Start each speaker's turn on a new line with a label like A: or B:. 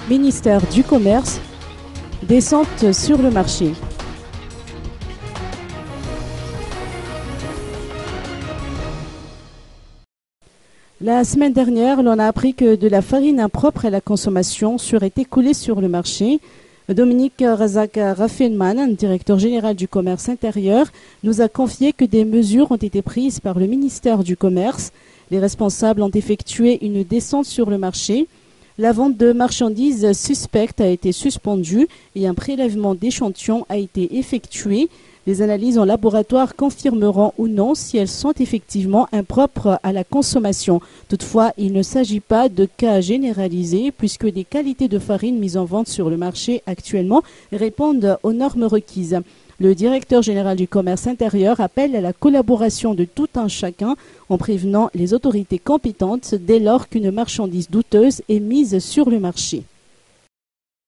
A: Ministère du Commerce, descente sur le marché. La semaine dernière, l'on a appris que de la farine impropre à la consommation serait écoulée sur le marché. Dominique Razak Raffelman, directeur général du commerce intérieur, nous a confié que des mesures ont été prises par le ministère du Commerce. Les responsables ont effectué une descente sur le marché. La vente de marchandises suspectes a été suspendue et un prélèvement d'échantillons a été effectué. Les analyses en laboratoire confirmeront ou non si elles sont effectivement impropres à la consommation. Toutefois, il ne s'agit pas de cas généralisés puisque les qualités de farine mises en vente sur le marché actuellement répondent aux normes requises. Le directeur général du commerce intérieur appelle à la collaboration de tout un chacun en prévenant les autorités compétentes dès lors qu'une marchandise douteuse est mise sur le marché.